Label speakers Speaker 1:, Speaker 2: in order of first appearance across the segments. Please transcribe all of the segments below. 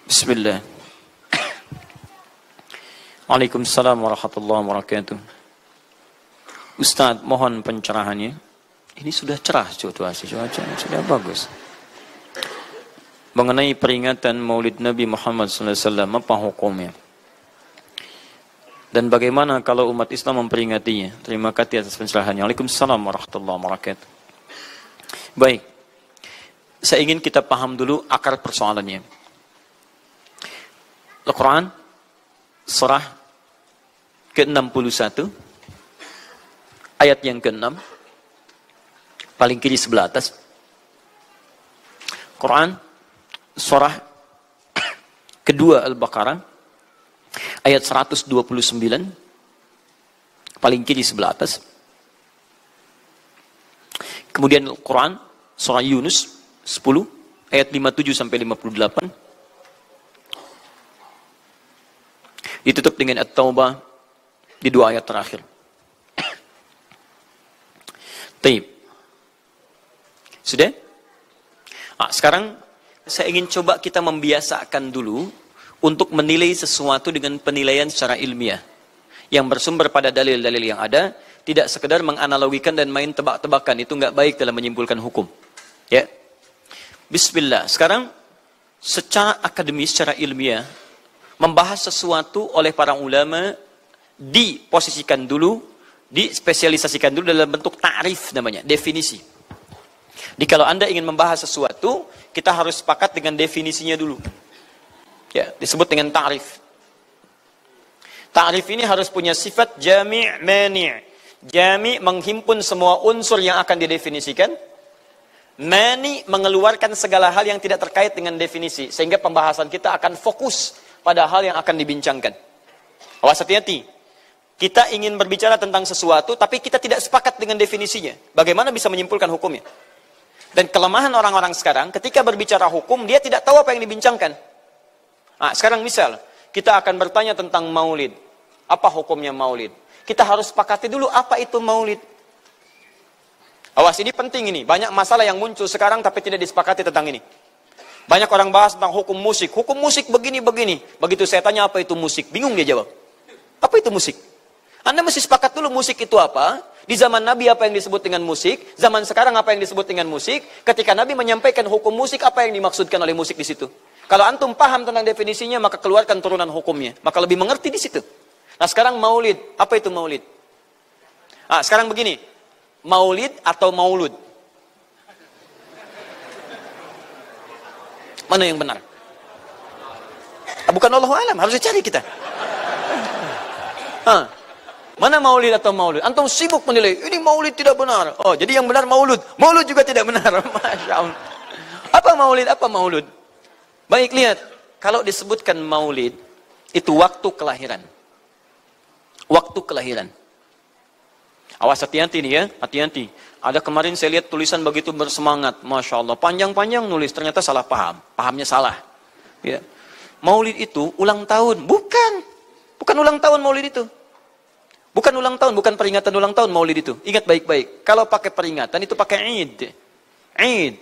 Speaker 1: Bismillah. Waalaikumsalam warahmatullahi wabarakatuh. Ustaz, mohon pencerahannya. Ini sudah cerah situasi, cuaca sudah bagus. Mengenai peringatan Maulid Nabi Muhammad SAW, apa hukumnya? Dan bagaimana kalau umat Islam memperingatinya? Terima kasih atas pencerahannya. Waalaikumsalam warahmatullahi wabarakatuh. Baik, saya ingin kita paham dulu akar persoalannya. Al-Quran, surah ke-61, ayat yang ke-6, paling kiri sebelah atas. Quran, surah kedua Al-Baqarah, ayat 129, paling kiri sebelah atas. Kemudian Al-Quran, surah Yunus 10, ayat 57 sampai 58. Ditutup dengan At-Taubah di dua ayat terakhir. Taib. Sudah? Sekarang saya ingin coba kita membiasakan dulu untuk menilai sesuatu dengan penilaian secara ilmiah yang bersumber pada dalil-dalil yang ada, tidak sekedar menganalogikan dan main tebak-tebakan. Itu nggak baik dalam menyimpulkan hukum. Ya. Bismillah. Sekarang secara akademis, secara ilmiah, membahas sesuatu oleh para ulama diposisikan dulu, dispesialisasikan dulu dalam bentuk ta'rif namanya, definisi. Jadi kalau Anda ingin membahas sesuatu, kita harus sepakat dengan definisinya dulu. Ya, disebut dengan ta'rif. Ta'rif ini harus punya sifat jami' mani'. Jami' menghimpun semua unsur yang akan didefinisikan. Mani' mengeluarkan segala hal yang tidak terkait dengan definisi, sehingga pembahasan kita akan fokus pada hal yang akan dibincangkan. Awas, hati-hati. Kita ingin berbicara tentang sesuatu, tapi kita tidak sepakat dengan definisinya. Bagaimana bisa menyimpulkan hukumnya? Dan kelemahan orang-orang sekarang, ketika berbicara hukum, dia tidak tahu apa yang dibincangkan. Sekarang misal, kita akan bertanya tentang maulid. Apa hukumnya maulid? Kita harus sepakati dulu apa itu maulid. Awas, ini penting ini. Banyak masalah yang muncul sekarang, tapi tidak disepakati tentang ini. Banyak orang bahas tentang hukum musik. Hukum musik begini-begini. Begitu saya tanya apa itu musik, bingung dia jawab. Apa itu musik? Anda mesti sepakat dulu musik itu apa. Di zaman Nabi apa yang disebut dengan musik. Zaman sekarang apa yang disebut dengan musik. Ketika Nabi menyampaikan hukum musik, apa yang dimaksudkan oleh musik di situ. Kalau antum paham tentang definisinya, maka keluarkan turunan hukumnya. Maka lebih mengerti di situ. Nah sekarang maulid. Apa itu maulid? Sekarang begini. Maulid atau maulud? Mana yang benar? Bukan Allahu a'lam, harus dicari kita. Mana maulid atau maulud? Antum sibuk menilai, ini maulid tidak benar. Oh, jadi yang benar maulud. Maulud juga tidak benar. Masya Allah. Apa maulid? Apa maulud? Baik, lihat. Kalau disebutkan maulid, itu waktu kelahiran. Waktu kelahiran. Awas, hati-hati nih ya, hati-hati. Ada kemarin saya lihat tulisan begitu bersemangat, Masya Allah, panjang-panjang nulis, ternyata salah paham, pahamnya salah. Ya. Maulid itu ulang tahun, bukan ulang tahun maulid itu. Bukan ulang tahun, bukan peringatan ulang tahun maulid itu. Ingat baik-baik, kalau pakai peringatan itu pakai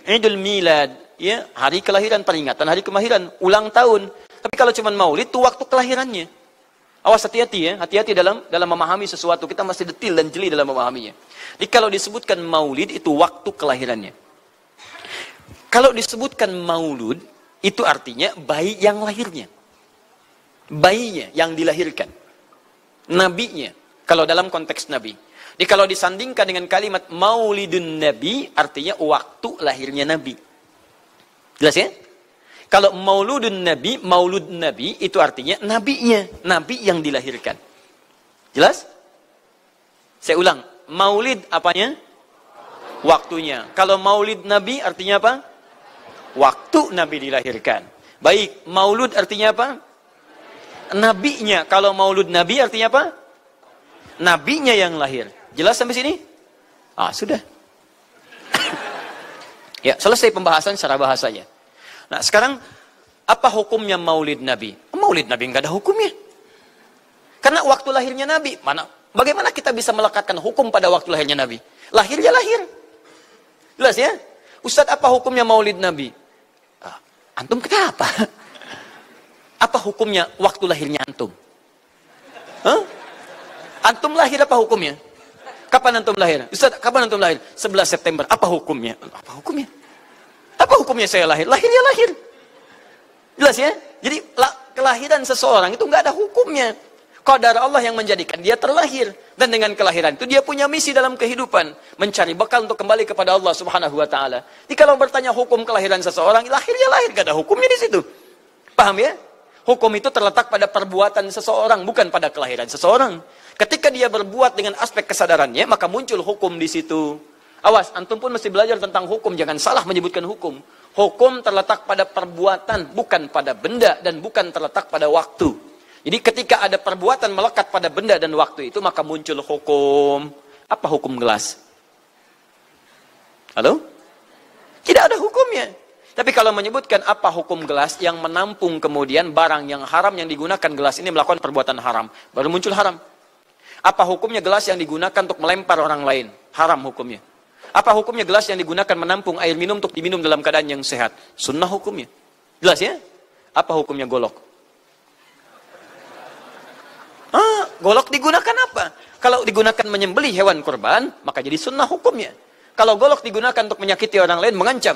Speaker 1: Idul Milad, ya, hari kelahiran, peringatan hari kelahiran, ulang tahun. Tapi kalau cuma maulid itu waktu kelahirannya. Awas, hati-hati ya, hati-hati dalam memahami sesuatu. Kita masih detil dan jeli dalam memahaminya. Jadi kalau disebutkan maulid itu waktu kelahirannya. Kalau disebutkan maulud itu artinya bayi yang lahirnya. Bayinya yang dilahirkan. Nabinya. Kalau dalam konteks nabi. Jadi kalau disandingkan dengan kalimat maulidun nabi artinya waktu lahirnya nabi. Jelas ya? Kalau mauludun nabi, maulud nabi itu artinya nabinya, nabi yang dilahirkan. Jelas? Saya ulang, maulid apanya? Waktunya. Kalau maulid nabi artinya apa? Waktu nabi dilahirkan. Baik, maulud artinya apa? Nabinya. Kalau maulud nabi artinya apa? Nabinya yang lahir. Jelas sampai sini? Sudah. Ya, selesai pembahasan secara bahasanya. Nah, sekarang apa hukumnya maulid Nabi? Maulid Nabi nggak ada hukumnya. Karena waktu lahirnya Nabi, bagaimana kita bisa melekatkan hukum pada waktu lahirnya Nabi? Lahir ya lahir. Jelas ya? Ustadz, apa hukumnya maulid Nabi? Antum kenapa? Apa hukumnya waktu lahirnya antum? Hah? Antum lahir apa hukumnya? Kapan antum lahir? Ustaz, kapan antum lahir? 11 September. Apa hukumnya? Apa hukumnya? Apa hukumnya saya lahir? Lahir ya lahir. Jelas ya? Jadi kelahiran seseorang itu nggak ada hukumnya. Qadar Allah yang menjadikan dia terlahir. Dan dengan kelahiran itu dia punya misi dalam kehidupan. Mencari bekal untuk kembali kepada Allah subhanahu wa ta'ala. Jadi kalau bertanya hukum kelahiran seseorang, lahir ya lahir. Nggak ada hukumnya di situ. Paham ya? Hukum itu terletak pada perbuatan seseorang, bukan pada kelahiran seseorang. Ketika dia berbuat dengan aspek kesadarannya, maka muncul hukum di situ. Awas, antum pun mesti belajar tentang hukum. Jangan salah menyebutkan hukum. Hukum terletak pada perbuatan, bukan pada benda, dan bukan terletak pada waktu. Jadi ketika ada perbuatan melekat pada benda dan waktu itu, maka muncul hukum. Apa hukum gelas? Halo? Tidak ada hukumnya. Tapi kalau menyebutkan apa hukum gelas yang menampung kemudian barang yang haram yang digunakan gelas ini melakukan perbuatan haram, baru muncul haram. Apa hukumnya gelas yang digunakan untuk melempar orang lain? Haram hukumnya. Apa hukumnya gelas yang digunakan menampung air minum untuk diminum dalam keadaan yang sehat? Sunnah hukumnya. Jelas ya? Apa hukumnya golok? Golok digunakan apa? Kalau digunakan menyembelih hewan kurban, maka jadi sunnah hukumnya. Kalau golok digunakan untuk menyakiti orang lain, mengancam.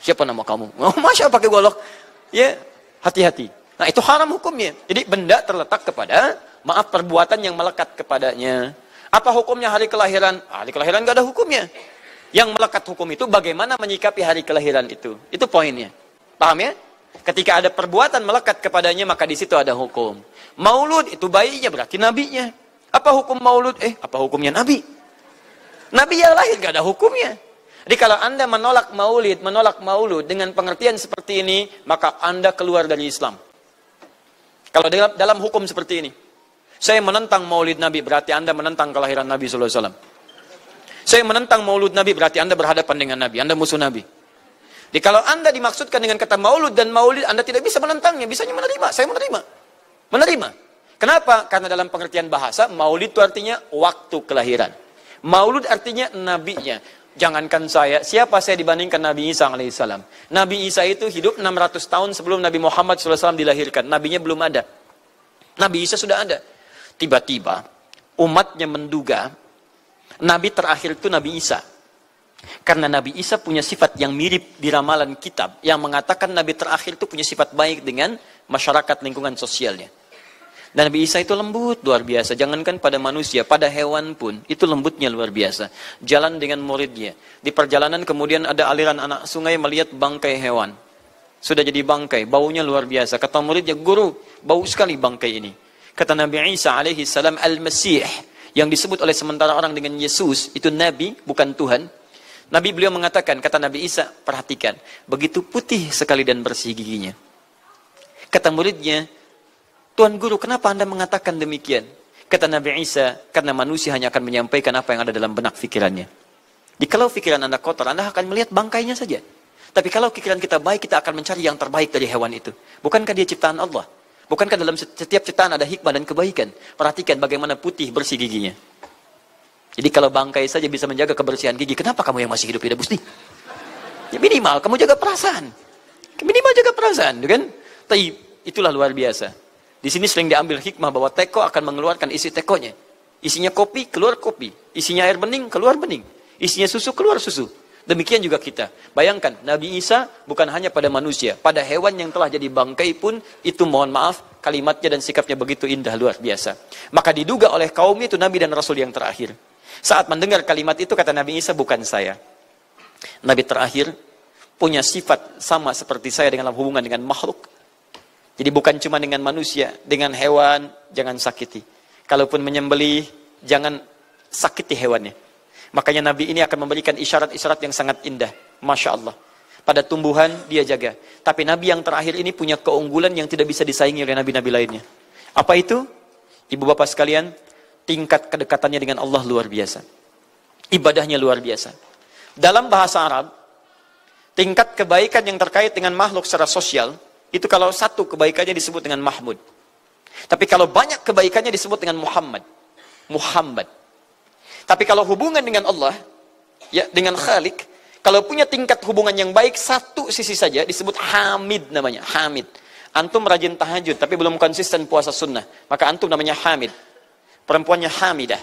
Speaker 1: Siapa nama kamu? Oh, masya pakai golok. Ya, hati-hati. Nah, itu haram hukumnya. Jadi benda terletak kepada, maaf, perbuatan yang melekat kepadanya. Apa hukumnya hari kelahiran? Hari kelahiran nggak ada hukumnya. Yang melekat hukum itu bagaimana menyikapi hari kelahiran itu. Itu poinnya. Paham ya? Ketika ada perbuatan melekat kepadanya, maka di situ ada hukum. Maulud itu bayinya, berarti nabinya. Apa hukum maulud? Apa hukumnya nabi? Nabi yang lahir nggak ada hukumnya. Jadi kalau Anda menolak maulud dengan pengertian seperti ini, maka Anda keluar dari Islam. Kalau dalam hukum seperti ini, saya menentang maulid Nabi, berarti Anda menentang kelahiran Nabi SAW. Saya menentang maulud Nabi, berarti Anda berhadapan dengan Nabi, Anda musuh Nabi. Jadi kalau Anda dimaksudkan dengan kata maulud dan maulid, Anda tidak bisa menentangnya, bisanya menerima. Saya menerima. Kenapa? Karena dalam pengertian bahasa, maulid itu artinya waktu kelahiran. Maulud artinya nabinya. Jangankan saya, siapa saya dibandingkan Nabi Isa alaihissalam? Nabi Isa itu hidup 600 tahun sebelum Nabi Muhammad SAW dilahirkan. Nabinya belum ada. Nabi Isa sudah ada. Tiba-tiba, umatnya menduga, Nabi terakhir itu Nabi Isa. Karena Nabi Isa punya sifat yang mirip di ramalan kitab, yang mengatakan Nabi terakhir itu punya sifat baik dengan masyarakat lingkungan sosialnya. Dan Nabi Isa itu lembut luar biasa. Jangankan pada manusia, pada hewan pun itu lembutnya luar biasa. Jalan dengan muridnya. Di perjalanan kemudian ada aliran anak sungai melihat bangkai hewan. Sudah jadi bangkai, baunya luar biasa. Kata muridnya, guru, bau sekali bangkai ini. Kata Nabi Isa alaihi salam, Al-Masih, yang disebut oleh sementara orang dengan Yesus, itu Nabi, bukan Tuhan. Nabi beliau mengatakan, kata Nabi Isa, perhatikan, begitu putih sekali dan bersih giginya. Kata muridnya, Tuan Guru, kenapa Anda mengatakan demikian? Kata Nabi Isa, karena manusia hanya akan menyampaikan apa yang ada dalam benak pikirannya. Jadi kalau pikiran Anda kotor, Anda akan melihat bangkainya saja. Tapi kalau pikiran kita baik, kita akan mencari yang terbaik dari hewan itu. Bukankah dia ciptaan Allah? Bukankah dalam setiap ciptaan ada hikmah dan kebaikan? Perhatikan bagaimana putih bersih giginya. Jadi kalau bangkai saja bisa menjaga kebersihan gigi, kenapa kamu yang masih hidup tidak mesti? Ya minimal kamu jaga perasaan. Minimal jaga perasaan, kan? Tapi itulah luar biasa. Di sini sering diambil hikmah bahwa teko akan mengeluarkan isi tekonya. Isinya kopi, keluar kopi. Isinya air bening, keluar bening. Isinya susu, keluar susu. Demikian juga kita. Bayangkan, Nabi Isa bukan hanya pada manusia. Pada hewan yang telah jadi bangkai pun, itu mohon maaf, kalimatnya dan sikapnya begitu indah, luar biasa. Maka diduga oleh kaumnya itu Nabi dan Rasul yang terakhir. Saat mendengar kalimat itu, kata Nabi Isa, bukan saya. Nabi terakhir punya sifat sama seperti saya dalam hubungan dengan makhluk. Jadi bukan cuma dengan manusia, dengan hewan, jangan sakiti. Kalaupun menyembelih, jangan sakiti hewannya. Makanya Nabi ini akan memberikan isyarat-isyarat yang sangat indah. Masya Allah. Pada tumbuhan, dia jaga. Tapi Nabi yang terakhir ini punya keunggulan yang tidak bisa disaingi oleh Nabi-Nabi lainnya. Apa itu? Ibu bapak sekalian, tingkat kedekatannya dengan Allah luar biasa. Ibadahnya luar biasa. Dalam bahasa Arab, tingkat kebaikan yang terkait dengan makhluk secara sosial, itu kalau satu kebaikannya disebut dengan Mahmud. Tapi kalau banyak kebaikannya disebut dengan Muhammad. Tapi kalau hubungan dengan Allah, ya dengan Khalik, kalau punya tingkat hubungan yang baik, satu sisi saja disebut Hamid namanya. Hamid. Antum rajin tahajud, tapi belum konsisten puasa sunnah. Maka antum namanya Hamid. Perempuannya Hamidah.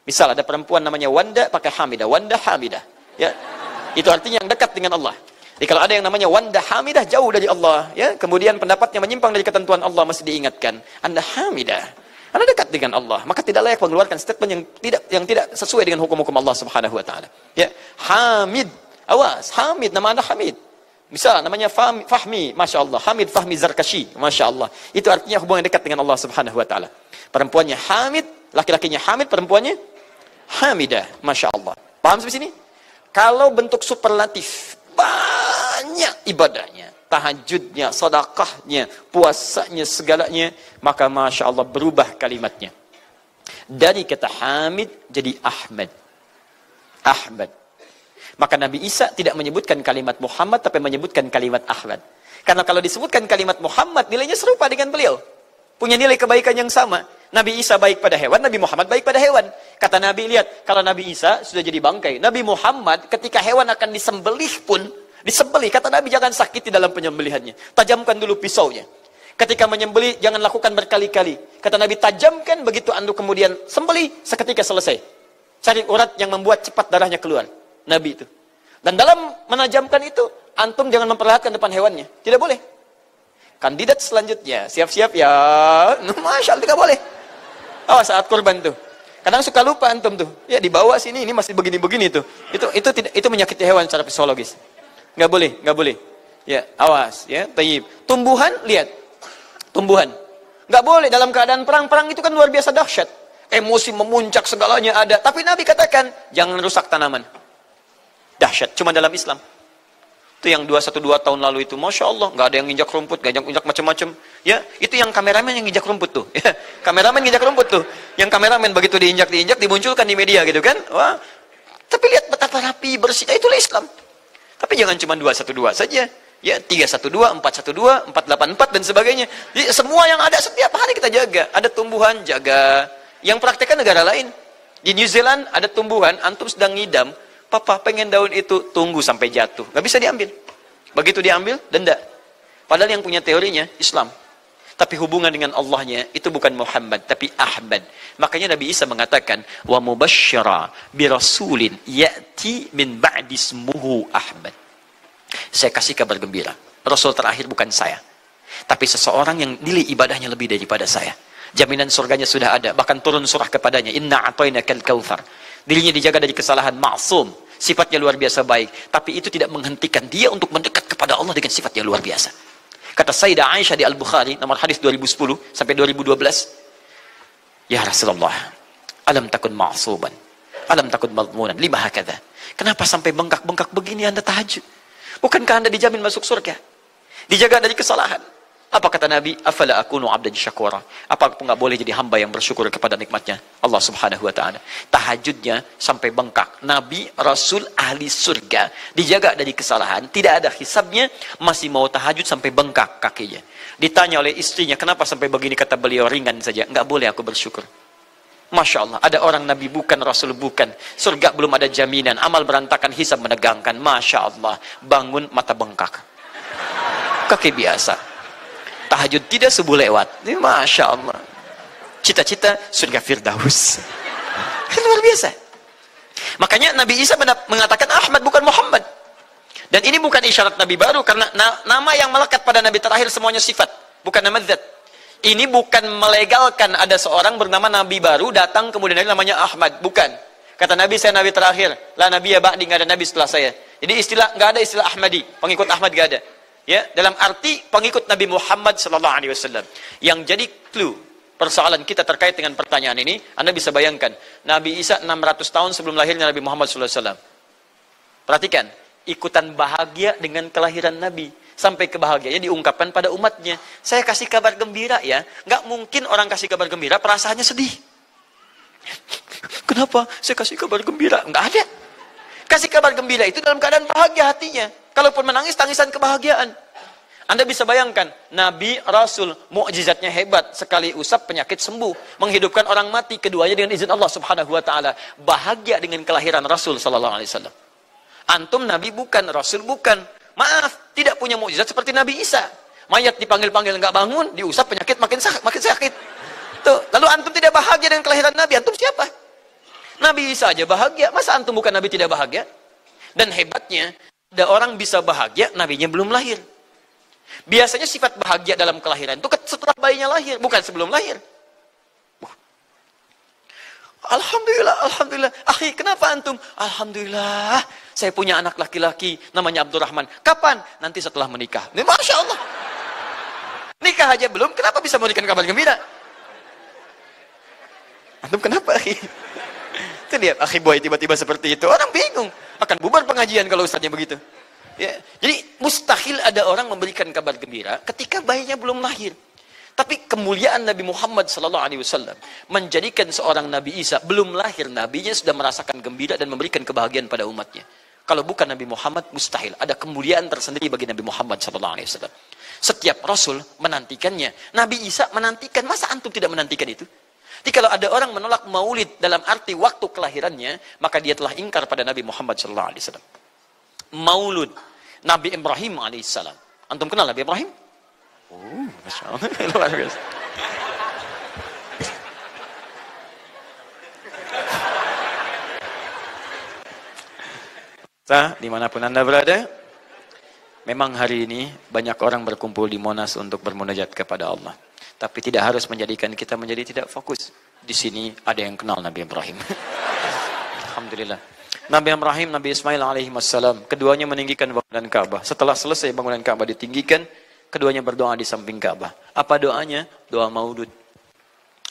Speaker 1: Misal ada perempuan namanya Wanda, pakai Hamidah. Wanda Hamidah. Ya, itu artinya yang dekat dengan Allah. Jadi kalau ada yang namanya Wanda Hamidah, jauh dari Allah. Ya, kemudian pendapatnya menyimpang dari ketentuan Allah, masih diingatkan. Anda Hamidah. Anda dekat dengan Allah. Maka tidak layak mengeluarkan statement yang tidak sesuai dengan hukum-hukum Allah Subhanahu Wa Taala. Ya, Hamid. Awas, Hamid, nama Anda Hamid. Misal namanya Fahmi, Masya Allah. Hamid Fahmi Zarkashi, Masya Allah. Itu artinya hubungan dekat dengan Allah Subhanahu Wa Taala. Perempuannya Hamid, laki-lakinya Hamid, perempuannya Hamidah, Masya Allah. Paham sampai sini? Kalau bentuk superlatif, banyak ibadahnya, tahajudnya, sedekahnya, puasanya, segalanya, maka Masya Allah berubah kalimatnya. Dari kata Hamid jadi Ahmad. Ahmad. Maka Nabi Isa tidak menyebutkan kalimat Muhammad, tapi menyebutkan kalimat Ahmad. Karena kalau disebutkan kalimat Muhammad, nilainya serupa dengan beliau. Punya nilai kebaikan yang sama. Nabi Isa baik pada hewan, Nabi Muhammad baik pada hewan. Kata Nabi, lihat, kalau Nabi Isa sudah jadi bangkai. Nabi Muhammad ketika hewan akan disembelih pun, disembelih, kata Nabi jangan sakiti dalam penyembelihannya. Tajamkan dulu pisaunya. Ketika menyembelih, jangan lakukan berkali-kali. Kata Nabi, tajamkan, begitu anduk kemudian sembelih, seketika selesai. Cari urat yang membuat cepat darahnya keluar. Nabi itu. Dan dalam menajamkan itu, antum jangan memperlihatkan depan hewannya. Tidak boleh. Kandidat selanjutnya, siap-siap ya. Masya Allah, tidak boleh. Oh, saat kurban tuh. Kadang suka lupa antum tuh. Ya, dibawa sini, ini masih begini-begini tuh. Itu menyakiti hewan secara psikologis. Nggak boleh, nggak boleh. Ya, awas. Ya, tayyib. Tumbuhan, lihat. Tumbuhan. Nggak boleh dalam keadaan perang. Perang itu kan luar biasa dahsyat. Emosi memuncak, segalanya ada. Tapi Nabi katakan, jangan rusak tanaman. Dahsyat, cuma dalam Islam. Itu yang 212 tahun lalu itu, Masya Allah, nggak ada yang nginjak rumput, nggak injak macam-macam. Ya, itu yang kameramen yang nginjak rumput tuh. Ya, kameramen nginjak rumput tuh. Yang kameramen begitu diinjak, dimunculkan di media gitu kan. Wah, tapi lihat betapa rapi, bersih. Itulah Islam. Tapi jangan cuma 212 saja. Ya, 312, 412, 484 dan sebagainya. Jadi semua yang ada setiap hari kita jaga. Ada tumbuhan, jaga. Yang praktekkan negara lain. Di New Zealand ada tumbuhan, antum sedang ngidam. Papa pengen daun itu, tunggu sampai jatuh. Gak bisa diambil. Begitu diambil, denda. Padahal yang punya teorinya Islam. Tapi hubungan dengan Allahnya itu bukan Muhammad, tapi Ahmad. Makanya Nabi Isa mengatakan, wa mubasysyira bi rasulin ya'ti min ba'di ismuhu Ahmad. Saya kasih kabar gembira. Rasul terakhir bukan saya. Tapi seseorang yang nilai ibadahnya lebih daripada saya. Jaminan surganya sudah ada. Bahkan turun surah kepadanya. Inna a'tainakal kautsar. Dirinya dijaga dari kesalahan, maksum, sifatnya luar biasa baik, tapi itu tidak menghentikan dia untuk mendekat kepada Allah dengan sifat yang luar biasa. Kata Sayyidah Aisyah di Al-Bukhari, nomor hadis 2010 sampai 2012, ya Rasulullah, alam takun ma'suban, alam takun madmunan, lima hakadha. Kenapa sampai bengkak-bengkak begini Anda tahajud? Bukankah Anda dijamin masuk surga? Dijaga dari kesalahan. Apa kata Nabi? Afala akunu abdan syakura. Apa aku nggak boleh jadi hamba yang bersyukur kepada nikmatnya Allah Subhanahu Wa Taala? Tahajudnya sampai bengkak. Nabi, Rasul, ahli surga, dijaga dari kesalahan, tidak ada hisabnya, masih mau tahajud sampai bengkak kakinya. Ditanya oleh istrinya, kenapa sampai begini? Kata beliau, ringan saja. Nggak boleh aku bersyukur. Masya Allah, ada orang Nabi bukan, Rasul bukan. Surga belum ada jaminan, amal berantakan, hisab menegangkan. Masya Allah, bangun mata bengkak. Kaki biasa. Tahajud tidak subuh lewat. Ini Masya Allah. Cita-cita surga Firdaus. Luar biasa. Makanya Nabi Isa mengatakan Ahmad bukan Muhammad. Dan ini bukan isyarat Nabi baru. Karena nama yang melekat pada Nabi terakhir semuanya sifat. Bukan nama zat. Ini bukan melegalkan ada seorang bernama Nabi baru datang kemudian namanya Ahmad. Bukan. Kata Nabi, saya Nabi terakhir. La Nabi ya ba'di, nggak ada Nabi setelah saya. Jadi nggak ada istilah Ahmadi. Pengikut Ahmad nggak ada. Ya, dalam arti pengikut Nabi Muhammad sallallahu alaihi wasallam. Yang jadi clue persoalan kita terkait dengan pertanyaan ini, Anda bisa bayangkan, Nabi Isa 600 tahun sebelum lahirnya Nabi Muhammad sallallahu alaihi wasallam. Perhatikan, ikutan bahagia dengan kelahiran Nabi. Sampai kebahagiaannya diungkapkan pada umatnya. Saya kasih kabar gembira ya. Nggak mungkin orang kasih kabar gembira perasaannya sedih. Kenapa saya kasih kabar gembira? Nggak ada. Kasih kabar gembira itu dalam keadaan bahagia hatinya. Kalaupun menangis, tangisan kebahagiaan. Anda bisa bayangkan, Nabi, Rasul, mukjizatnya hebat. Sekali usap, penyakit sembuh. Menghidupkan orang mati, keduanya dengan izin Allah Subhanahu Wa Taala. Bahagia dengan kelahiran Rasul Sallallahu Alaihi Wasallam. Antum Nabi bukan, Rasul bukan. Maaf, tidak punya mukjizat seperti Nabi Isa. Mayat dipanggil-panggil nggak bangun, diusap penyakit makin sakit. Tuh, lalu antum tidak bahagia dengan kelahiran Nabi, antum siapa? Nabi Isa aja bahagia, masa antum bukan Nabi tidak bahagia? Dan hebatnya, ada orang bisa bahagia, nabinya belum lahir. Biasanya sifat bahagia dalam kelahiran itu setelah bayinya lahir, bukan sebelum lahir. Alhamdulillah, alhamdulillah. Akhi, kenapa antum? Alhamdulillah, saya punya anak laki-laki, namanya Abdurrahman. Kapan? Nanti setelah menikah. Ini Masya Allah. Nikah aja belum, kenapa bisa memberikan kabar gembira? Antum kenapa, akhi? Itu lihat, akhi boy tiba-tiba seperti itu. Orang bingung. Akan bubar pengajian kalau ustaznya begitu. Ya. Jadi mustahil ada orang memberikan kabar gembira ketika bayinya belum lahir. Tapi kemuliaan Nabi Muhammad SAW menjadikan seorang Nabi Isa belum lahir, nabinya sudah merasakan gembira dan memberikan kebahagiaan pada umatnya. Kalau bukan Nabi Muhammad, mustahil. Ada kemuliaan tersendiri bagi Nabi Muhammad SAW. Setiap Rasul menantikannya. Nabi Isa menantikan. Masa antum tidak menantikan itu? Jadi kalau ada orang menolak maulid dalam arti waktu kelahirannya, maka dia telah ingkar pada Nabi Muhammad SAW. Maulud Nabi Ibrahim AS. Antum kenal Nabi Ibrahim? Oh, Masya Allah. Luar biasa. Dimanapun Anda berada, memang hari ini banyak orang berkumpul di Monas untuk bermunajat kepada Allah. Tapi tidak harus menjadikan kita menjadi tidak fokus. Di sini ada yang kenal Nabi Ibrahim. Alhamdulillah. Nabi Ibrahim, Nabi Ismail alaihi wassalam, keduanya meninggikan bangunan Ka'bah. Setelah selesai bangunan Ka'bah ditinggikan, keduanya berdoa di samping Ka'bah. Apa doanya? Doa maulud.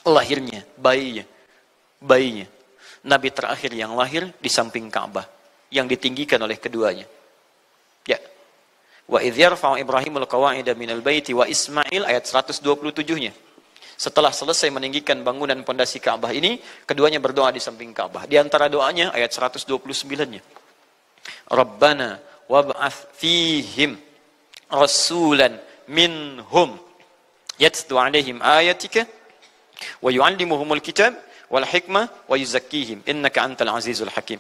Speaker 1: Lahirnya, bayinya. Nabi terakhir yang lahir di samping Ka'bah, yang ditinggikan oleh keduanya. Ya. Wa idh yarfa'u Ibrahimul qawa'ida minal baiti wa Ismail, ayat 127-nya. Setelah selesai meninggikan bangunan pondasi Ka'bah ini, keduanya berdoa di samping Ka'bah. Di antara doanya ayat 129-nya. Rabbana wab'ath fihim rasulan minhum yatlu 'alaihim ayatika wa yu'allimuhumul kitab wal hikmah wa yuzakkihim innaka antal azizul hakim.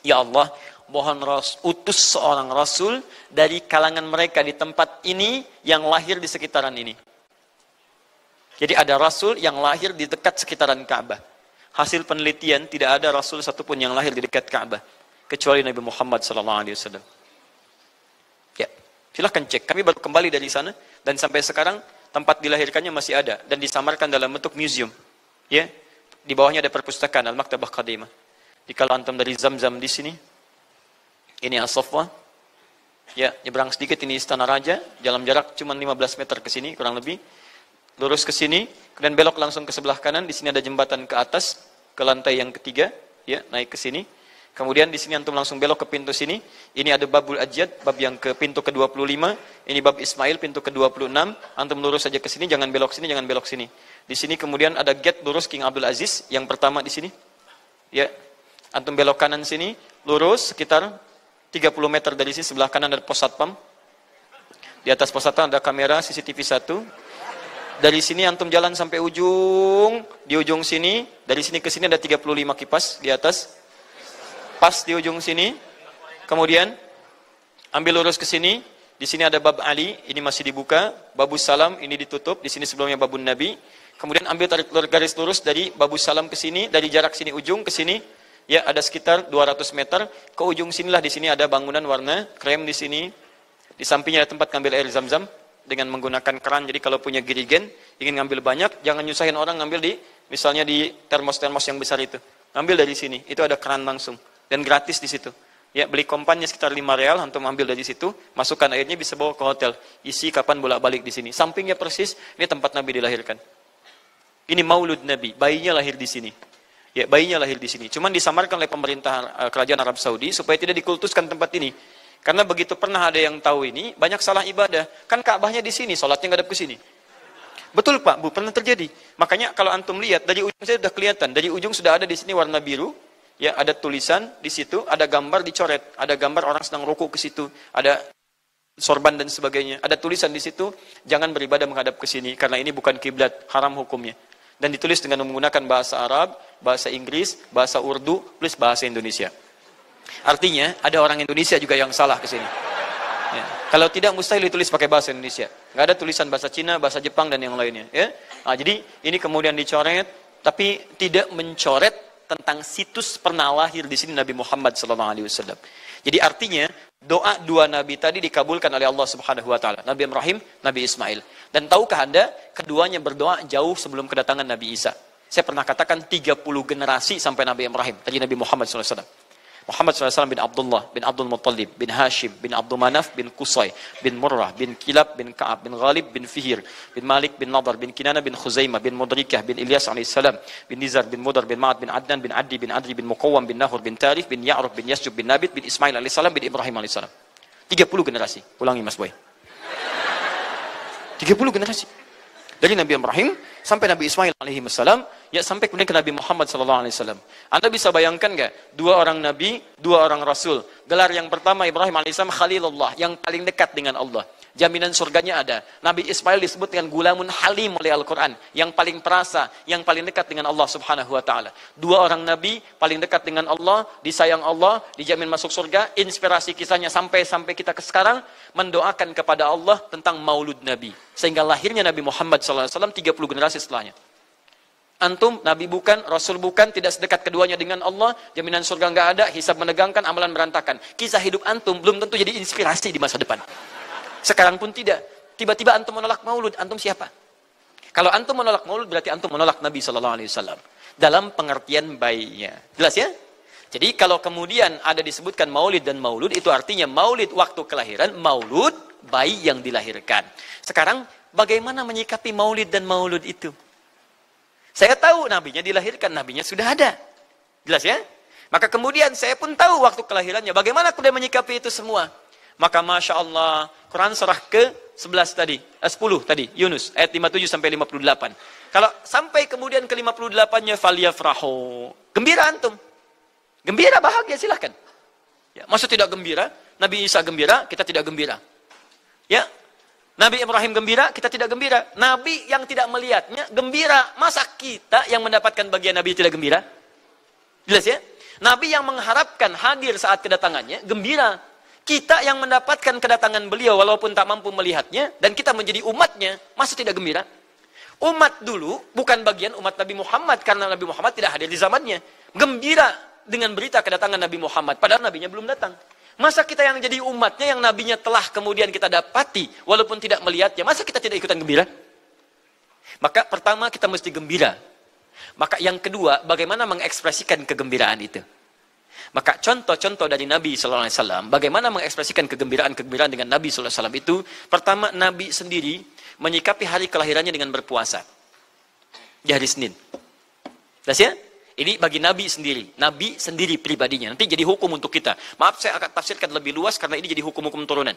Speaker 1: Ya Allah, mohon utus seorang rasul dari kalangan mereka di tempat ini yang lahir di sekitaran ini. Jadi ada rasul yang lahir di dekat sekitaran Ka'bah. Hasil penelitian, tidak ada rasul satupun yang lahir di dekat Ka'bah kecuali Nabi Muhammad SAW. Ya, silahkan cek. Kami baru kembali dari sana dan sampai sekarang tempat dilahirkannya masih ada dan disamarkan dalam bentuk museum. Ya, di bawahnya ada perpustakaan Al-Maktabah Qadimah. Di kalau antum dari Zamzam di sini, ini As-Saffah. Ya, nyebrang sedikit ini Istana Raja, dalam jarak cuma 15 meter ke sini kurang lebih. Lurus ke sini, kemudian belok langsung ke sebelah kanan. Di sini ada jembatan ke atas ke lantai yang ketiga, ya, naik ke sini. Kemudian di sini antum langsung belok ke pintu sini. Ini ada Babul Ajjad, bab yang ke pintu ke-25. Ini bab Ismail, pintu ke-26. Antum lurus saja ke sini, jangan belok sini, jangan belok sini. Di sini kemudian ada gate lurus King Abdul Aziz yang pertama di sini. Ya. Antum belok kanan sini, lurus sekitar 30 meter dari sini, sebelah kanan ada pos satpam. Di atas pos satpam ada kamera CCTV 1. Dari sini antum jalan sampai ujung, di ujung sini, dari sini ke sini ada 35 kipas di atas. Pas di ujung sini. Kemudian ambil lurus ke sini, di sini ada bab Ali, ini masih dibuka, babus salam ini ditutup, di sini sebelumnya babun Nabi. Kemudian ambil tarik garis lurus dari babus salam ke sini, dari jarak sini ujung ke sini. Ya, ada sekitar 200 meter ke ujung sinilah. Di sini ada bangunan warna krem di sini. Di sampingnya ada tempat ngambil air Zam-Zam dengan menggunakan keran. Jadi kalau punya girigen, ingin ngambil banyak, jangan nyusahin orang ngambil di misalnya di termos-termos yang besar itu. Ngambil dari sini. Itu ada keran langsung dan gratis di situ. Ya, beli kompannya sekitar 5 real, antum ambil dari situ, masukkan airnya, bisa bawa ke hotel. Isi kapan bolak-balik di sini. Sampingnya persis ini tempat Nabi dilahirkan. Ini Maulud Nabi, bayinya lahir di sini. Ya, bayinya lahir di sini. Cuman disamarkan oleh pemerintah kerajaan Arab Saudi supaya tidak dikultuskan tempat ini. Karena begitu pernah ada yang tahu ini, banyak salah ibadah. Kan Ka'bahnya di sini, sholatnya ngadep ke sini. Betul Pak, Bu, pernah terjadi. Makanya kalau antum lihat dari ujung saya sudah kelihatan, dari ujung sudah ada di sini warna biru, ya, ada tulisan di situ, ada gambar dicoret, ada gambar orang sedang ruku ke situ, ada sorban dan sebagainya. Ada tulisan di situ, jangan beribadah menghadap ke sini karena ini bukan kiblat, haram hukumnya. Dan ditulis dengan menggunakan bahasa Arab, bahasa Inggris, bahasa Urdu, plus bahasa Indonesia. Artinya, ada orang Indonesia juga yang salah ke sini. Ya. Kalau tidak, mustahil ditulis pakai bahasa Indonesia. Nggak ada tulisan bahasa Cina, bahasa Jepang, dan yang lainnya. Ya. Nah, jadi ini kemudian dicoret, tapi tidak mencoret tentang situs pernah lahir di sini Nabi Muhammad SAW. Jadi artinya doa dua nabi tadi dikabulkan oleh Allah Subhanahu Wa Taala. Nabi Ibrahim, Nabi Ismail. Dan tahukah Anda, keduanya berdoa jauh sebelum kedatangan Nabi Isa. Saya pernah katakan 30 generasi sampai Nabi Ibrahim, tadi Nabi Muhammad SAW. Muhammad SAW bin Abdullah, bin Abdul Muttalib, bin Hashim, bin Abdul Manaf, bin Qusay, bin Murrah, bin Kilab, bin Ka'ab, bin Ghalib, bin Fihir, bin Malik, bin Nadar, bin Kinana, bin Khuzaimah, bin Mudrikah, bin Ilyas AS, bin Nizar, bin Mudar, bin Ma'ad, bin Adnan, bin Addi, bin Adri, bin Muqawwam, bin Nahur, bin Tarif, bin Ya'ruf, bin Yasjub, bin Nabit, bin Ismail AS, bin Ibrahim AS. 30 generasi. Ulangi Mas Boy. 30 generasi. Dari Nabi Ibrahim sampai Nabi Ismail alaihi wassalam, ya sampai kemudian ke Nabi Muhammad sallallahu alaihi wasallam. Anda bisa bayangkan nggak? Dua orang nabi, dua orang rasul. Gelar yang pertama Ibrahim alaihissalam Khalilullah, yang paling dekat dengan Allah. Jaminan surganya ada. Nabi Ismail disebut dengan gulamun halim oleh Al-Quran, yang paling perasa, yang paling dekat dengan Allah Subhanahu Wa Taala. Dua orang nabi paling dekat dengan Allah, disayang Allah, dijamin masuk surga. Inspirasi kisahnya sampai kita ke sekarang mendoakan kepada Allah tentang maulud Nabi, sehingga lahirnya Nabi Muhammad SAW 30 generasi setelahnya. Antum, Nabi bukan, Rasul bukan, tidak sedekat keduanya dengan Allah, jaminan surga nggak ada, hisab menegangkan, amalan berantakan. Kisah hidup antum belum tentu jadi inspirasi di masa depan. Sekarang pun tidak. Tiba-tiba antum menolak maulud, antum siapa? Kalau antum menolak maulud, berarti antum menolak Nabi SAW. Dalam pengertian baiknya. Jelas ya? Jadi kalau kemudian ada disebutkan maulid dan maulud, itu artinya maulid waktu kelahiran, maulud bayi yang dilahirkan. Sekarang, bagaimana menyikapi maulid dan maulud itu? Saya tahu nabinya dilahirkan, nabinya sudah ada. Jelas ya? Maka kemudian saya pun tahu waktu kelahirannya. Bagaimana kemudian menyikapi itu semua? Maka Masya Allah, Quran surah ke-11 tadi, 10 tadi, Yunus, ayat 57 sampai 58. Kalau sampai kemudian ke 58-nya, faliyafrahu. Gembira antum. Gembira, bahagia, silahkan. Ya, maksud tidak gembira, Nabi Isa gembira, kita tidak gembira. Ya, Nabi Ibrahim gembira, kita tidak gembira. Nabi yang tidak melihatnya, gembira. Masa kita yang mendapatkan bagian Nabi tidak gembira? Jelas ya? Nabi yang mengharapkan hadir saat kedatangannya, gembira. Kita yang mendapatkan kedatangan beliau walaupun tak mampu melihatnya, dan kita menjadi umatnya, masa tidak gembira? Umat dulu bukan bagian umat Nabi Muhammad, karena Nabi Muhammad tidak hadir di zamannya. Gembira dengan berita kedatangan Nabi Muhammad, padahal nabinya belum datang. Masa kita yang jadi umatnya, yang nabinya telah kemudian kita dapati walaupun tidak melihatnya, masa kita tidak ikutan gembira? Maka pertama kita mesti gembira. Maka yang kedua, bagaimana mengekspresikan kegembiraan itu? Maka contoh-contoh dari Nabi SAW, bagaimana mengekspresikan kegembiraan-kegembiraan dengan Nabi SAW itu, pertama Nabi sendiri menyikapi hari kelahirannya dengan berpuasa. Di hari Senin. Jelas ya? Ini bagi Nabi sendiri pribadinya. Nanti jadi hukum untuk kita. Maaf, saya akan tafsirkan lebih luas karena ini jadi hukum-hukum turunan.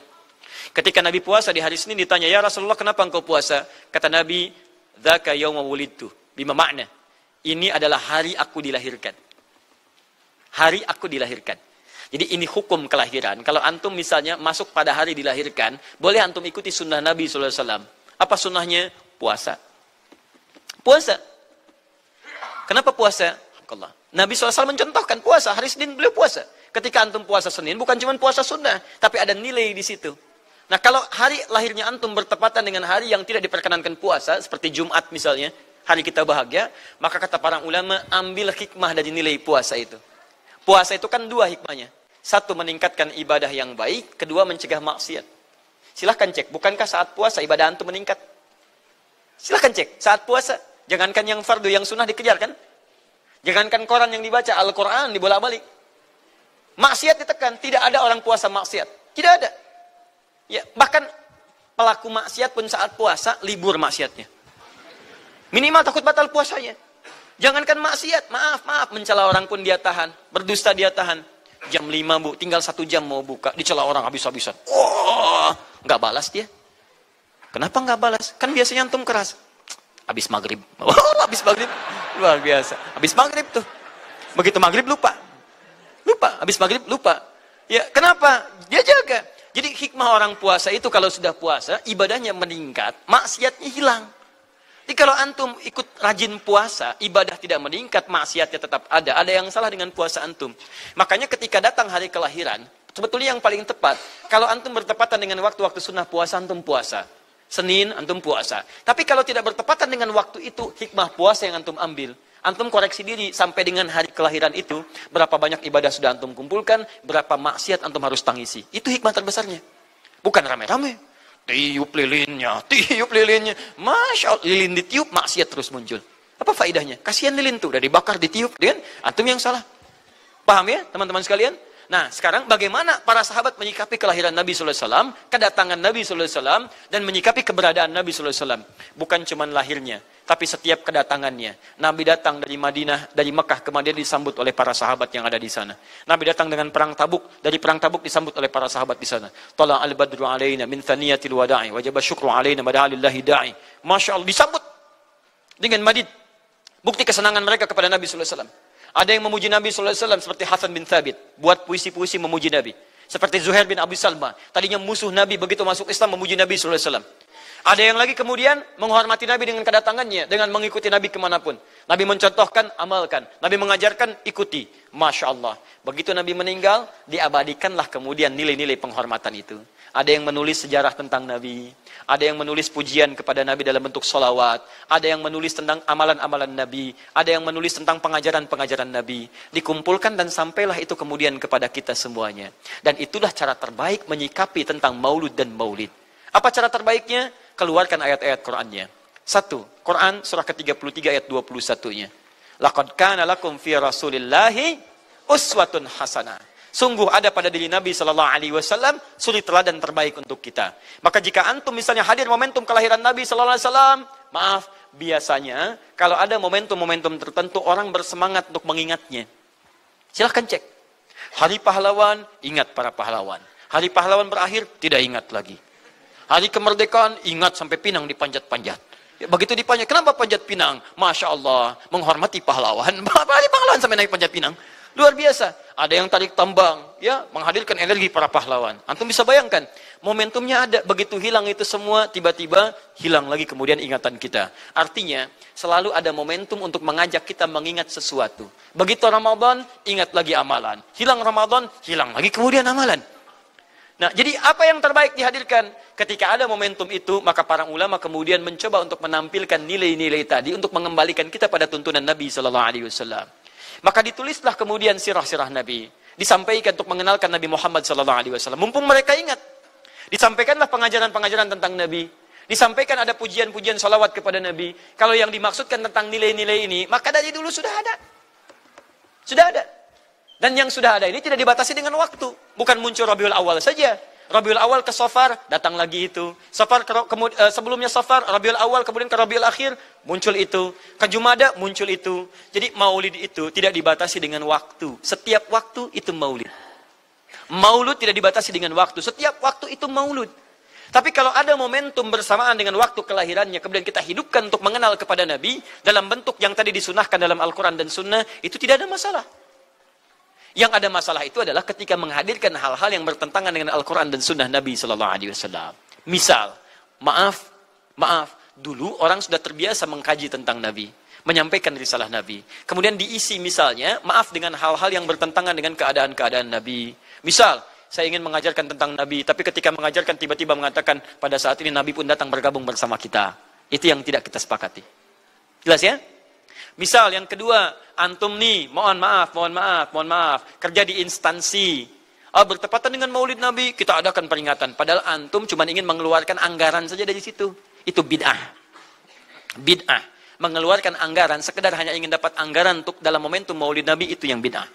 Speaker 1: Ketika Nabi puasa di hari Senin ditanya, ya Rasulullah kenapa engkau puasa? Kata Nabi, dzaka yauma wulidtu. Bima makna. Ini adalah hari aku dilahirkan. Hari aku dilahirkan. Jadi ini hukum kelahiran. Kalau antum misalnya masuk pada hari dilahirkan, boleh antum ikuti sunnah Nabi SAW. Apa sunnahnya? Puasa. Puasa. Kenapa puasa? Nabi SAW mencontohkan puasa. Hari Senin beliau puasa. Ketika antum puasa Senin, bukan cuma puasa sunnah, tapi ada nilai di situ. Nah, kalau hari lahirnya antum bertepatan dengan hari yang tidak diperkenankan puasa, seperti Jumat misalnya, hari kita bahagia, maka kata para ulama, ambil hikmah dari nilai puasa itu. Puasa itu kan dua hikmahnya. Satu, meningkatkan ibadah yang baik. Kedua, mencegah maksiat. Silahkan cek. Bukankah saat puasa ibadah antum meningkat? Silahkan cek. Saat puasa. Jangankan yang fardu, yang sunnah dikejar kan? Jangankan Quran yang dibaca, Al-Quran dibolak-balik. Maksiat ditekan. Tidak ada orang puasa maksiat. Tidak ada. Ya, bahkan pelaku maksiat pun saat puasa, libur maksiatnya. Minimal takut batal puasanya. Jangankan maksiat, maaf, mencela orang pun dia tahan, berdusta dia tahan. Jam 5 bu, tinggal 1 jam mau buka, dicela orang habis-habisan. Oh, nggak balas dia. Kenapa nggak balas? Kan biasanya antum keras. Habis maghrib, habis maghrib, luar biasa. Habis maghrib tuh, begitu maghrib lupa, habis maghrib lupa. Ya, kenapa? Dia jaga. Jadi hikmah orang puasa itu kalau sudah puasa, ibadahnya meningkat, maksiatnya hilang. Jadi kalau antum ikut rajin puasa, ibadah tidak meningkat, maksiatnya tetap ada. Ada yang salah dengan puasa antum. Makanya ketika datang hari kelahiran, sebetulnya yang paling tepat, kalau antum bertepatan dengan waktu-waktu sunnah puasa, antum puasa. Senin antum puasa. Tapi kalau tidak bertepatan dengan waktu itu, hikmah puasa yang antum ambil. Antum koreksi diri sampai dengan hari kelahiran itu, berapa banyak ibadah sudah antum kumpulkan, berapa maksiat antum harus tangisi. Itu hikmah terbesarnya. Bukan rame-rame. Tiup lilinnya. Masya Allah, lilin ditiup, maksiat terus muncul. Apa faedahnya? Kasihan lilin tuh, udah dibakar, ditiup. Dengan antum yang salah. Paham ya teman-teman sekalian? Nah, sekarang bagaimana para sahabat menyikapi kelahiran Nabi SAW, kedatangan Nabi SAW, dan menyikapi keberadaan Nabi SAW. Bukan cuma lahirnya, tapi setiap kedatangannya. Nabi datang dari Madinah, dari Mekah ke Madinah disambut oleh para sahabat yang ada di sana. Nabi datang dengan perang Tabuk, dari perang Tabuk disambut oleh para sahabat di sana. Tala al-badru alaina min thaniyatil wada'i, wajaba syukru alaina mada'alillahi da'i. Masya Allah, disambut dengan madid. Bukti kesenangan mereka kepada Nabi SAW. Ada yang memuji Nabi SAW seperti Hasan bin Thabit. Buat puisi-puisi memuji Nabi. Seperti Zuhair bin Abi Salma. Tadinya musuh Nabi, begitu masuk Islam memuji Nabi SAW. Ada yang lagi kemudian menghormati Nabi dengan kedatangannya. Dengan mengikuti Nabi kemanapun. Nabi mencontohkan, amalkan. Nabi mengajarkan, ikuti. Masya Allah. Begitu Nabi meninggal, diabadikanlah kemudian nilai-nilai penghormatan itu. Ada yang menulis sejarah tentang Nabi. Ada yang menulis pujian kepada Nabi dalam bentuk sholawat. Ada yang menulis tentang amalan-amalan Nabi. Ada yang menulis tentang pengajaran-pengajaran Nabi. Dikumpulkan dan sampailah itu kemudian kepada kita semuanya. Dan itulah cara terbaik menyikapi tentang maulud dan maulid. Apa cara terbaiknya? Keluarkan ayat-ayat Qur'annya. 1. Quran surah ke-33 ayat 21-nya. Laqad kana lakum fi Rasulillahi uswatun hasanah. Sungguh ada pada diri Nabi SAW suri teladan terbaik untuk kita. Maka jika antum misalnya hadir momentum kelahiran Nabi SAW, maaf, biasanya kalau ada momentum-momentum tertentu orang bersemangat untuk mengingatnya. Silahkan cek. Hari pahlawan, ingat para pahlawan. Hari pahlawan berakhir, tidak ingat lagi. Hari kemerdekaan, ingat sampai pinang dipanjat-panjat. Ya, begitu dipanjat, kenapa panjat pinang? Masya Allah, menghormati pahlawan. Hari pahlawan sampai naik panjat pinang. Luar biasa. Ada yang tarik tambang, ya, menghadirkan energi para pahlawan. Antum bisa bayangkan, momentumnya ada, begitu hilang itu semua, tiba-tiba hilang lagi kemudian ingatan kita. Artinya, selalu ada momentum untuk mengajak kita mengingat sesuatu. Begitu Ramadan, ingat lagi amalan. Hilang Ramadan, hilang lagi kemudian amalan. Nah, jadi apa yang terbaik dihadirkan? Ketika ada momentum itu, maka para ulama kemudian mencoba untuk menampilkan nilai-nilai tadi untuk mengembalikan kita pada tuntunan Nabi SAW. Maka ditulislah kemudian sirah-sirah Nabi. Disampaikan untuk mengenalkan Nabi Muhammad SAW. Mumpung mereka ingat. Disampaikanlah pengajaran-pengajaran tentang Nabi. Disampaikan ada pujian-pujian salawat kepada Nabi. Kalau yang dimaksudkan tentang nilai-nilai ini, maka dari dulu sudah ada. Sudah ada. Dan yang sudah ada ini tidak dibatasi dengan waktu. Bukan muncul Rabiul Awal saja. Rabiul Awal ke Safar, datang lagi itu. Safar sebelumnya Safar, Rabiul Awal, kemudian ke Rabiul Akhir, muncul itu. Ke Jumada, muncul itu. Jadi maulid itu tidak dibatasi dengan waktu. Setiap waktu itu maulid. Maulud tidak dibatasi dengan waktu. Setiap waktu itu maulud. Tapi kalau ada momentum bersamaan dengan waktu kelahirannya, kemudian kita hidupkan untuk mengenal kepada Nabi, dalam bentuk yang tadi disunahkan dalam Al-Quran dan Sunnah, itu tidak ada masalah. Yang ada masalah itu adalah ketika menghadirkan hal-hal yang bertentangan dengan Al-Quran dan Sunnah Nabi SAW. Misal, maaf, dulu orang sudah terbiasa mengkaji tentang Nabi, menyampaikan risalah Nabi. Kemudian diisi misalnya, maaf, dengan hal-hal yang bertentangan dengan keadaan-keadaan Nabi. Misal, saya ingin mengajarkan tentang Nabi, tapi ketika mengajarkan tiba-tiba mengatakan, pada saat ini Nabi pun datang bergabung bersama kita. Itu yang tidak kita sepakati. Jelas ya? Misal yang kedua, antum nih, mohon maaf, kerja di instansi. Bertepatan dengan Maulid Nabi, kita adakan peringatan. Padahal antum cuma ingin mengeluarkan anggaran saja dari situ. Itu bid'ah. Bid'ah. Mengeluarkan anggaran, sekedar hanya ingin dapat anggaran untuk dalam momentum Maulid Nabi, itu yang bid'ah.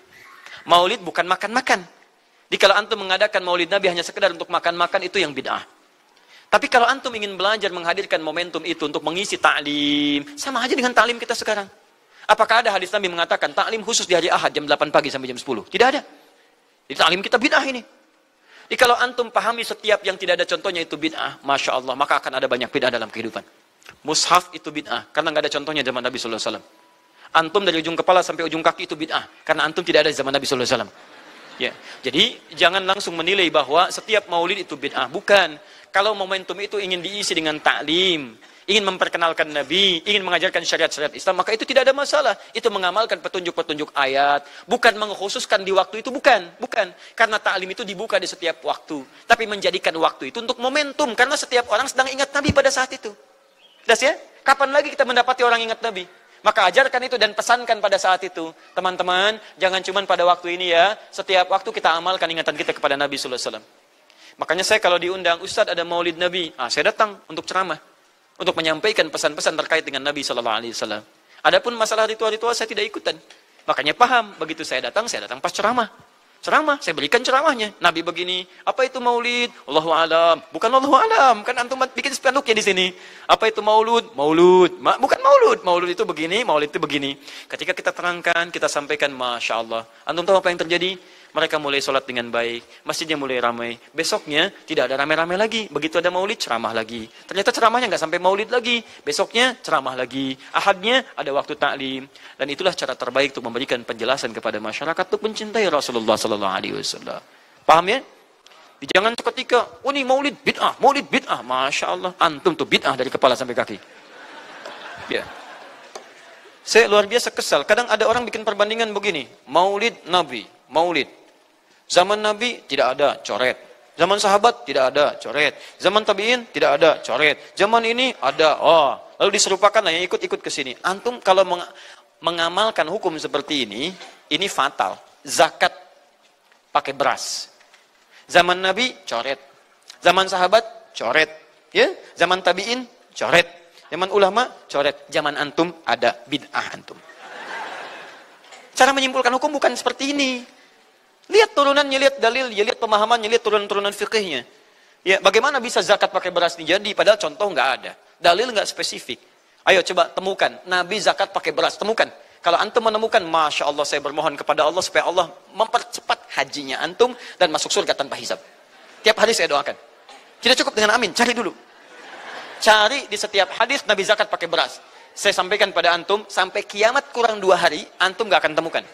Speaker 1: Maulid bukan makan-makan. Jadi kalau antum mengadakan Maulid Nabi hanya sekedar untuk makan-makan, itu yang bid'ah. Tapi kalau antum ingin belajar menghadirkan momentum itu untuk mengisi ta'lim, sama aja dengan ta'lim kita sekarang. Apakah ada hadis Nabi mengatakan ta'lim khusus di hari Ahad jam 8 pagi sampai jam 10? Tidak ada. Jadi ta'lim kita bid'ah ini. Jadi kalau antum pahami setiap yang tidak ada contohnya itu bid'ah, Masya Allah, maka akan ada banyak bid'ah dalam kehidupan. Mushaf itu bid'ah, karena nggak ada contohnya zaman Nabi SAW. Antum dari ujung kepala sampai ujung kaki itu bid'ah, karena antum tidak ada di zaman Nabi SAW. Ya. Jadi jangan langsung menilai bahwa setiap maulid itu bid'ah. Bukan. Kalau momentum itu ingin diisi dengan ta'lim, ingin memperkenalkan Nabi, ingin mengajarkan syariat-syariat Islam, maka itu tidak ada masalah. Itu mengamalkan petunjuk-petunjuk ayat, bukan mengkhususkan di waktu itu, bukan. Karena ta'lim itu dibuka di setiap waktu, tapi menjadikan waktu itu untuk momentum, karena setiap orang sedang ingat Nabi pada saat itu. Jelas ya? Kapan lagi kita mendapati orang ingat Nabi? Maka ajarkan itu dan pesankan pada saat itu. Teman-teman, jangan cuma pada waktu ini ya, setiap waktu kita amalkan ingatan kita kepada Nabi sallallahu alaihi wasallam. Makanya saya kalau diundang, Ustadz ada maulid Nabi, saya datang untuk ceramah, untuk menyampaikan pesan-pesan terkait dengan Nabi sallallahu alaihi wasallam. Adapun masalah ritual-ritual saya tidak ikutan. Makanya paham, begitu saya datang pas ceramah. Ceramah, saya berikan ceramahnya. Nabi begini, apa itu maulid? Allahu alam. Bukan Allahu alam, kan antum bikin spanduknya di sini. Apa itu maulud? Maulud. Bukan maulud. Maulud itu begini, maulid itu begini. Ketika kita terangkan, kita sampaikan, Masya Allah. Antum tahu apa yang terjadi? Mereka mulai sholat dengan baik, masjidnya mulai ramai. Besoknya tidak ada ramai-ramai lagi. Begitu ada maulid, ceramah lagi. Ternyata ceramahnya nggak sampai maulid lagi. Besoknya ceramah lagi. Ahadnya ada waktu taklim. Dan itulah cara terbaik untuk memberikan penjelasan kepada masyarakat untuk mencintai Rasulullah Sallallahu Alaihi Wasallam. Paham ya? Jangan seketika, oh ini maulid bid'ah. Masya Allah, antum tuh bid'ah dari kepala sampai kaki. Ya. Saya luar biasa kesal. Kadang ada orang bikin perbandingan begini, maulid Nabi, maulid. Zaman Nabi tidak ada coret. Zaman sahabat tidak ada coret. Zaman tabi'in tidak ada coret. Zaman ini ada. Lalu diserupakan yang ikut-ikut ke sini. Antum kalau mengamalkan hukum seperti ini fatal. Zakat pakai beras. Zaman Nabi coret. Zaman sahabat coret. Ya, zaman tabi'in coret. Zaman ulama coret. Zaman antum ada bid'ah antum. Cara menyimpulkan hukum bukan seperti ini. Lihat turunannya, lihat dalilnya, lihat pemahamannya, lihat turunan-turunan fikihnya. Ya, bagaimana bisa zakat pakai beras ini jadi? Padahal contoh nggak ada, dalil nggak spesifik. Ayo coba temukan, Nabi zakat pakai beras, temukan. Kalau antum menemukan, Masya Allah, saya bermohon kepada Allah supaya Allah mempercepat hajinya antum dan masuk surga tanpa hisab. Tiap hari saya doakan. Tidak cukup dengan amin, cari dulu. Cari di setiap hadis Nabi zakat pakai beras. Saya sampaikan pada antum, sampai kiamat kurang 2 hari, antum nggak akan temukan.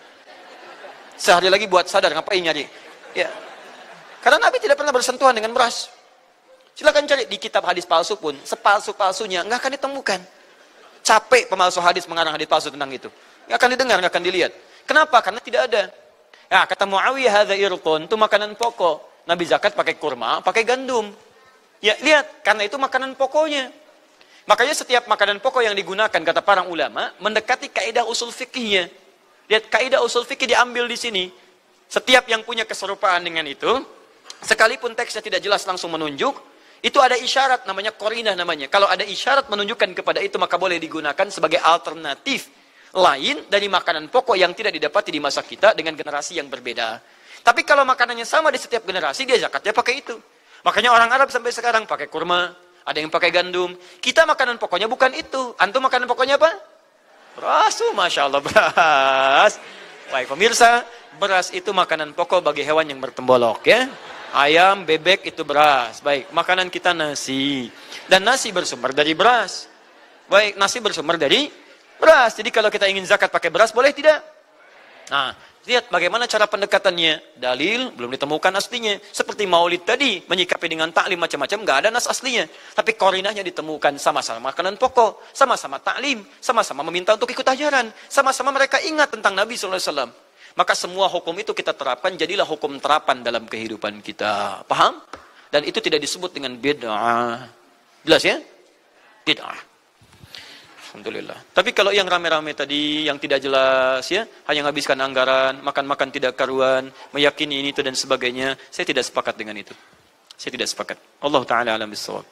Speaker 1: Sehari lagi buat sadar, ngapain nyari? Ya. Karena Nabi tidak pernah bersentuhan dengan beras. Silakan cari di kitab hadis palsu pun, sepalsu-palsunya nggak akan ditemukan. Capek pemalsu hadis mengarang hadis palsu tentang itu. Nggak akan didengar, nggak akan dilihat. Kenapa? Karena tidak ada. Ya, kata Muawiyah, hadza irqun, itu makanan pokok. Nabi zakat pakai kurma, pakai gandum. Ya, lihat, karena itu makanan pokoknya. Makanya setiap makanan pokok yang digunakan, kata para ulama, mendekati kaidah usul fikihnya. Lihat, kaidah usul fikih diambil di sini. Setiap yang punya keserupaan dengan itu, sekalipun teksnya tidak jelas langsung menunjuk, itu ada isyarat, namanya qarinah namanya. Kalau ada isyarat menunjukkan kepada itu, maka boleh digunakan sebagai alternatif lain dari makanan pokok yang tidak didapati di masa kita dengan generasi yang berbeda. Tapi kalau makanannya sama di setiap generasi, dia zakatnya pakai itu. Makanya orang Arab sampai sekarang pakai kurma, ada yang pakai gandum. Kita makanan pokoknya bukan itu. Antum makanan pokoknya apa? Beras, Masya Allah, beras. Baik pemirsa, beras itu makanan pokok bagi hewan yang bertembolok ya. Ayam, bebek itu beras. Baik, makanan kita nasi. Dan nasi bersumber dari beras. Baik, nasi bersumber dari beras. Jadi kalau kita ingin zakat pakai beras, boleh tidak? Nah, lihat bagaimana cara pendekatannya. Dalil belum ditemukan aslinya. Seperti maulid tadi, menyikapi dengan taklim macam-macam, nggak ada nas aslinya. Tapi korinahnya ditemukan, sama-sama makanan pokok, sama-sama taklim, sama-sama meminta untuk ikut ajaran, sama-sama mereka ingat tentang Nabi SAW. Maka semua hukum itu kita terapkan, jadilah hukum terapan dalam kehidupan kita. Paham? Dan itu tidak disebut dengan bid'ah. Jelas ya? Bid'ah. Alhamdulillah. Tapi kalau yang rame-rame tadi, yang tidak jelas ya, hanya menghabiskan anggaran, makan-makan tidak karuan, meyakini ini itu dan sebagainya, saya tidak sepakat dengan itu. Saya tidak sepakat. Allah Ta'ala alam bisawab.